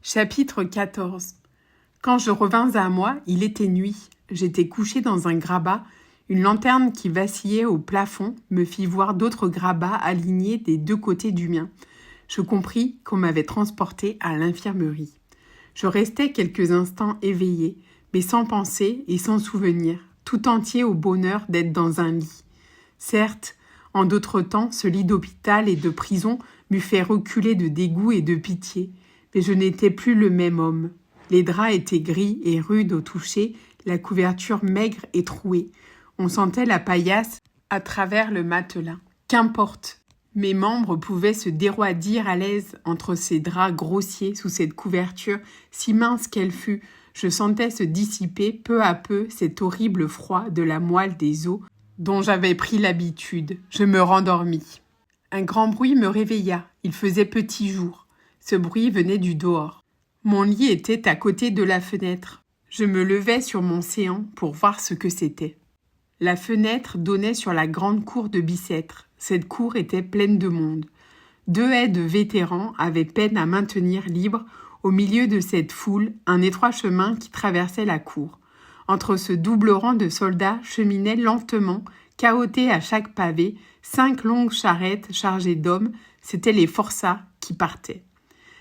Chapitre 14. Quand je revins à moi, il était nuit. J'étais couché dans un grabat. Une lanterne qui vacillait au plafond me fit voir d'autres grabats alignés des deux côtés du mien. Je compris qu'on m'avait transporté à l'infirmerie. Je restai quelques instants éveillé, mais sans pensée et sans souvenir, tout entier au bonheur d'être dans un lit. Certes, en d'autres temps, ce lit d'hôpital et de prison m'eût fait reculer de dégoût et de pitié, mais je n'étais plus le même homme. Les draps étaient gris et rudes au toucher, la couverture maigre et trouée. On sentait la paillasse à travers le matelas. Qu'importe, mes membres pouvaient se déroidir à l'aise entre ces draps grossiers sous cette couverture, si mince qu'elle fût. Je sentais se dissiper peu à peu cet horrible froid de la moelle des os dont j'avais pris l'habitude. Je me rendormis. Un grand bruit me réveilla. Il faisait petit jour. Ce bruit venait du dehors. Mon lit était à côté de la fenêtre. Je me levai sur mon séant pour voir ce que c'était. La fenêtre donnait sur la grande cour de Bicêtre. Cette cour était pleine de monde. 2 haies de vétérans avaient peine à maintenir libre, au milieu de cette foule, un étroit chemin qui traversait la cour. Entre ce double rang de soldats cheminaient lentement, cahotés à chaque pavé, 5 longues charrettes chargées d'hommes. C'étaient les forçats qui partaient.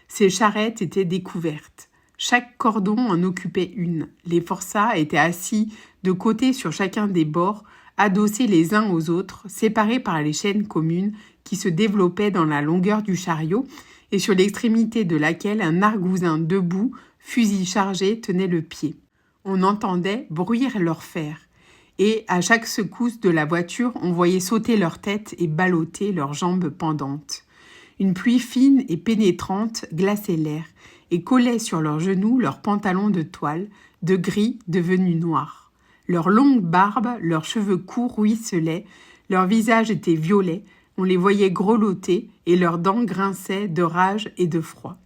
Ces charrettes étaient découvertes. Chaque cordon en occupait une. Les forçats étaient assis de côté sur chacun des bords, adossés les uns aux autres, séparés par les chaînes communes qui se développaient dans la longueur du chariot et sur l'extrémité de laquelle un argousin debout, fusil chargé, tenait le pied. On entendait bruire leurs fers, et à chaque secousse de la voiture, on voyait sauter leurs têtes et ballotter leurs jambes pendantes. Une pluie fine et pénétrante glaçait l'air et collait sur leurs genoux leurs pantalons de toile, de gris devenus noirs. Leurs longues barbes, leurs cheveux courts ruisselaient, leurs visages étaient violets, on les voyait grelotter et leurs dents grinçaient de rage et de froid.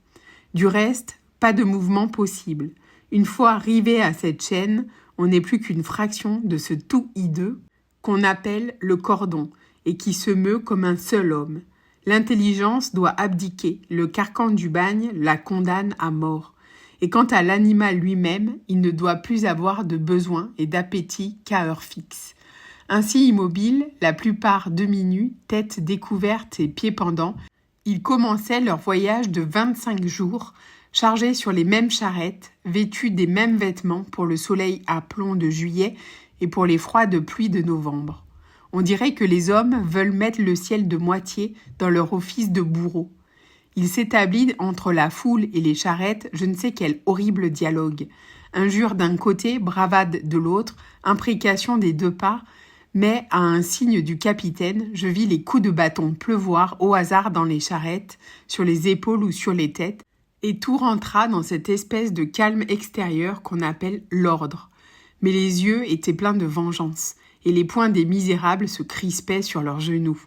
Du reste, pas de mouvement possible. Une fois arrivé à cette chaîne, on n'est plus qu'une fraction de ce tout hideux qu'on appelle le cordon et qui se meut comme un seul homme. L'intelligence doit abdiquer, le carcan du bagne la condamne à mort. Et quant à l'animal lui-même, il ne doit plus avoir de besoin et d'appétit qu'à heure fixe. Ainsi immobile, la plupart demi-nus, tête découverte et pieds pendants, ils commençaient leur voyage de 25 jours, chargés sur les mêmes charrettes, vêtus des mêmes vêtements pour le soleil à plomb de juillet et pour les froids de pluie de novembre. On dirait que les hommes veulent mettre le ciel de moitié dans leur office de bourreau. Il s'établit entre la foule et les charrettes je ne sais quel horrible dialogue. Injures d'un côté, bravade de l'autre, imprécations des deux parts, mais à un signe du capitaine, je vis les coups de bâton pleuvoir au hasard dans les charrettes, sur les épaules ou sur les têtes, et tout rentra dans cette espèce de calme extérieur qu'on appelle l'ordre. Mais les yeux étaient pleins de vengeance, et les poings des misérables se crispaient sur leurs genoux.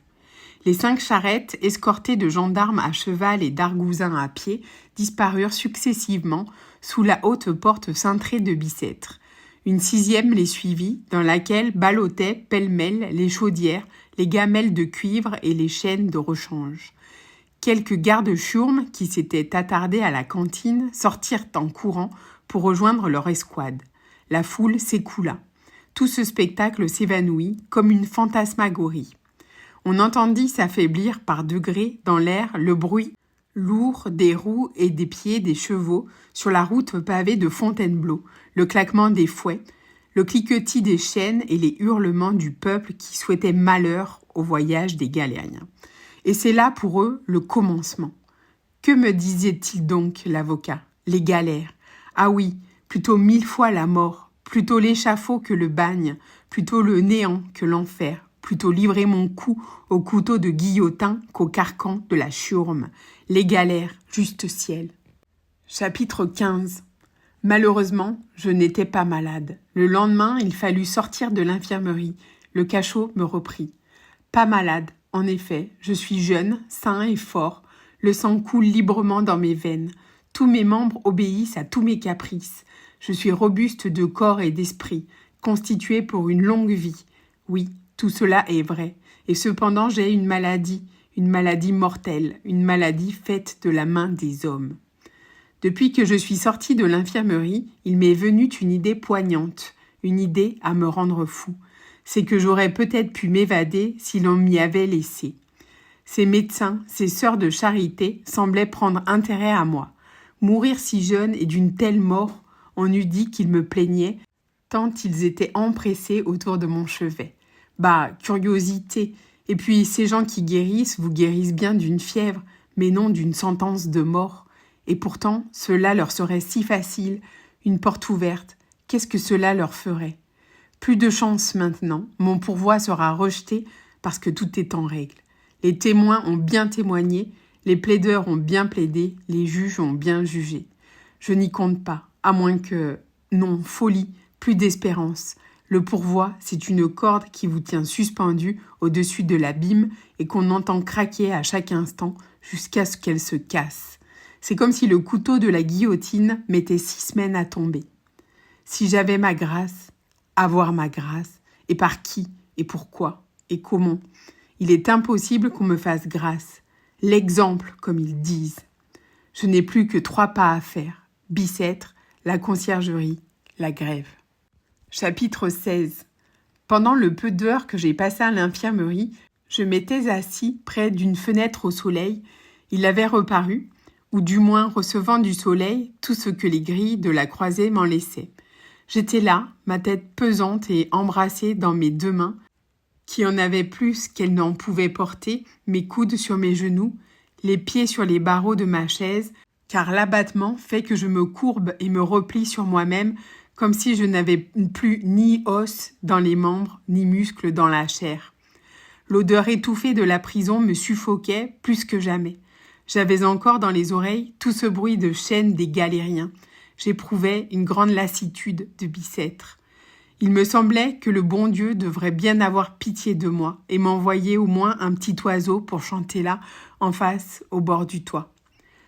Les 5 charrettes, escortées de gendarmes à cheval et d'argousins à pied, disparurent successivement sous la haute porte cintrée de Bicêtre. Une 6e les suivit, dans laquelle ballottaient pêle-mêle les chaudières, les gamelles de cuivre et les chaînes de rechange. Quelques gardes-chiourmes qui s'étaient attardés à la cantine sortirent en courant pour rejoindre leur escouade. La foule s'écoula. Tout ce spectacle s'évanouit comme une fantasmagorie. On entendit s'affaiblir par degrés dans l'air le bruit lourd des roues et des pieds des chevaux sur la route pavée de Fontainebleau, le claquement des fouets, le cliquetis des chaînes et les hurlements du peuple qui souhaitait malheur au voyage des galériens. Et c'est là pour eux le commencement. Que me disait-il donc l'avocat ? Les galères. Ah oui, plutôt 1000 fois la mort, plutôt l'échafaud que le bagne, plutôt le néant que l'enfer, plutôt livrer mon cou au couteau de guillotin qu'au carcan de la chiourme. Les galères, juste ciel. Chapitre 15. Malheureusement, je n'étais pas malade. Le lendemain, il fallut sortir de l'infirmerie. Le cachot me reprit. Pas malade, en effet, je suis jeune, sain et fort. Le sang coule librement dans mes veines. Tous mes membres obéissent à tous mes caprices. Je suis robuste de corps et d'esprit, constitué pour une longue vie. Oui, tout cela est vrai. Et cependant, j'ai une maladie mortelle, une maladie faite de la main des hommes. Depuis que je suis sortie de l'infirmerie, il m'est venu une idée poignante, une idée à me rendre fou. C'est que j'aurais peut-être pu m'évader si l'on m'y avait laissé. Ces médecins, ces sœurs de charité semblaient prendre intérêt à moi. Mourir si jeune et d'une telle mort, on eût dit qu'ils me plaignaient, tant ils étaient empressés autour de mon chevet. Bah, curiosité. Et puis, ces gens qui guérissent vous guérissent bien d'une fièvre, mais non d'une sentence de mort. Et pourtant, cela leur serait si facile, une porte ouverte. Qu'est-ce que cela leur ferait ? Plus de chance maintenant, mon pourvoi sera rejeté parce que tout est en règle. Les témoins ont bien témoigné, les plaideurs ont bien plaidé, les juges ont bien jugé. Je n'y compte pas, à moins que... Non, folie, plus d'espérance. Le pourvoi, c'est une corde qui vous tient suspendu au-dessus de l'abîme et qu'on entend craquer à chaque instant jusqu'à ce qu'elle se casse. C'est comme si le couteau de la guillotine mettait 6 semaines à tomber. Si j'avais ma grâce, avoir ma grâce, et par qui, et pourquoi, et comment, il est impossible qu'on me fasse grâce. L'exemple, comme ils disent. Je n'ai plus que 3 pas à faire. Bicêtre, la conciergerie, la grève. Chapitre 16. Pendant le peu d'heures que j'ai passé à l'infirmerie, je m'étais assis près d'une fenêtre au soleil. Il avait reparu, ou du moins recevant du soleil tout ce que les grilles de la croisée m'en laissaient. J'étais là, ma tête pesante et embrassée dans mes 2 mains, qui en avaient plus qu'elles n'en pouvaient porter, mes coudes sur mes genoux, les pieds sur les barreaux de ma chaise, car l'abattement fait que je me courbe et me replie sur moi-même, comme si je n'avais plus ni os dans les membres, ni muscles dans la chair. L'odeur étouffée de la prison me suffoquait plus que jamais. J'avais encore dans les oreilles tout ce bruit de chaînes des galériens. J'éprouvais une grande lassitude de Bicêtre. Il me semblait que le bon Dieu devrait bien avoir pitié de moi et m'envoyer au moins un petit oiseau pour chanter là, en face, au bord du toit.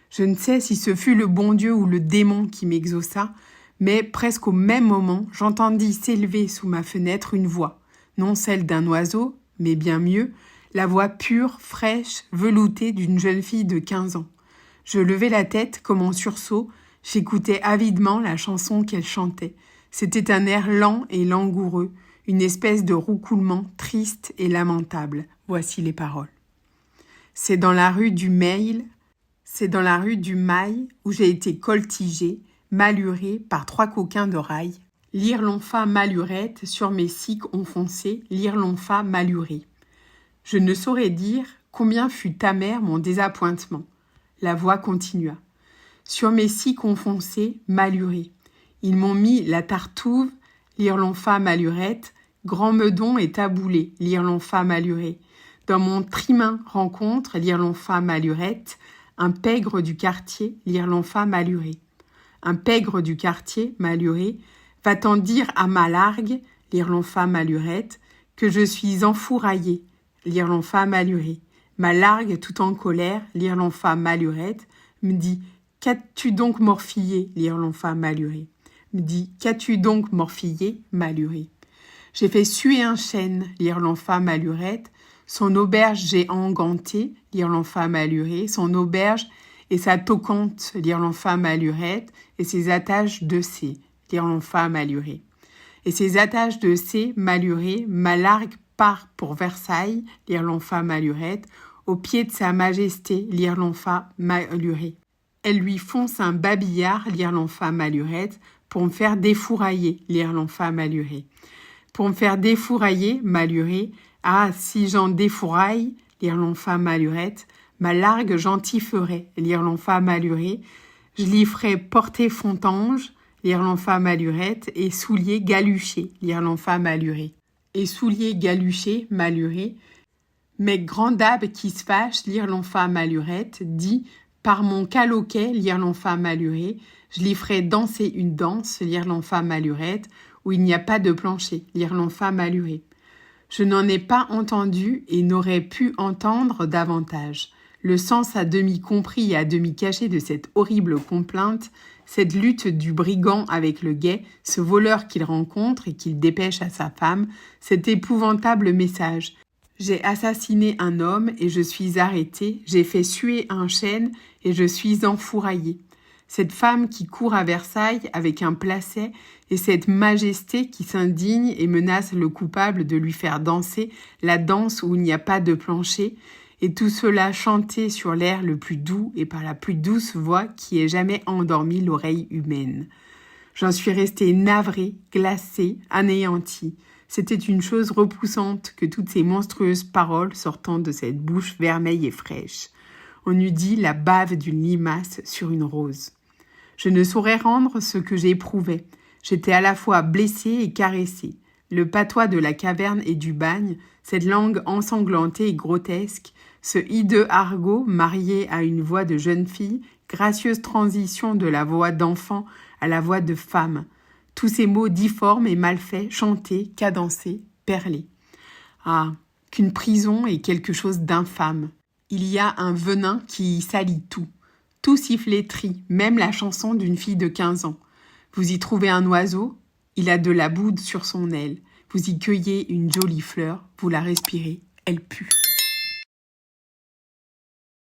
Je ne sais si ce fut le bon Dieu ou le démon qui m'exauça, mais presque au même moment, j'entendis s'élever sous ma fenêtre une voix, non celle d'un oiseau, mais bien mieux, la voix pure, fraîche, veloutée d'une jeune fille de 15 ans. Je levai la tête comme en sursaut, j'écoutais avidement la chanson qu'elle chantait. C'était un air lent et langoureux, une espèce de roucoulement triste et lamentable. Voici les paroles. C'est dans la rue du Mail où j'ai été coltigée, malurée par 3 coquins de rail. Lire l'onfa malurette sur mes ciques enfoncées, lire l'onfa malurée. Je ne saurais dire combien fut amer mon désappointement. La voix continua. Sur mes ciques enfoncées, malurée. Ils m'ont mis la tartouve, lire l'onfa malurette, grand meudon et taboulé, lire l'onfa malurée. Dans mon trimain rencontre, lire l'onfa malurette, un pègre du quartier, lire l'onfa malurée. Un pègre du quartier, maluré, va-t-en dire à ma largue, lire l'onfa malurette, que je suis enfouraillée, lire l'onfa malurée. Ma largue, tout en colère, lire l'onfa malurette, me dit « Qu'as-tu donc morfillé, lire l'onfa malurée ?» Me dit « Qu'as-tu donc morfillé, malurée ?» J'ai fait suer un chêne, lire l'onfa malurette, son auberge j'ai enganté, lire l'onfa malurée, son auberge et sa toquante, lire l'onfa malurette, et ses attaches de C, lire l'onfa malurée. Et ses attaches de C, malurée, ma largue part pour Versailles, lire l'onfa malurette, au pied de sa majesté, lire l'onfa malurée. Elle lui fonce un babillard, lire l'onfa malurette, pour me faire défourailler, lire l'onfa malurée. Pour me faire défourailler, malurée, ah, si j'en défouraille, lire l'onfa malurette, ma largue gentille ferait, lire l'onfa malurée, je l'y ferais porter fontange, lire l'onfa malurette, et souliers galuchés, lire l'onfa malurée. Et souliers galuchés, malurés, mais grand dab qui se fâche, lire l'onfa malurette, dit, par mon caloquet, lire l'onfa malurée, je l'y ferai danser une danse, lire l'onfa malurette, où il n'y a pas de plancher, lire l'onfa malurée. Je n'en ai pas entendu et n'aurais pu entendre davantage. Le sens à demi compris et à demi caché de cette horrible complainte, cette lutte du brigand avec le guet, ce voleur qu'il rencontre et qu'il dépêche à sa femme, cet épouvantable message. J'ai assassiné un homme et je suis arrêté, j'ai fait suer un chêne et je suis enfouraillé. Cette femme qui court à Versailles avec un placet et cette majesté qui s'indigne et menace le coupable de lui faire danser la danse où il n'y a pas de plancher, et tout cela chanté sur l'air le plus doux et par la plus douce voix qui ait jamais endormi l'oreille humaine. J'en suis restée navrée, glacée, anéantie. C'était une chose repoussante que toutes ces monstrueuses paroles sortant de cette bouche vermeille et fraîche. On eût dit la bave d'une limace sur une rose. Je ne saurais rendre ce que j'éprouvais. J'étais à la fois blessée et caressée. Le patois de la caverne et du bagne, cette langue ensanglantée et grotesque, ce hideux argot marié à une voix de jeune fille, gracieuse transition de la voix d'enfant à la voix de femme. Tous ces mots difformes et mal faits, chantés, cadencés, perlés. Ah, qu'une prison est quelque chose d'infâme. Il y a un venin qui y salit tout. Tout s'y flétrit, même la chanson d'une fille de 15 ans. Vous y trouvez un oiseau, il a de la boue sur son aile. Vous y cueillez une jolie fleur, vous la respirez, elle pue.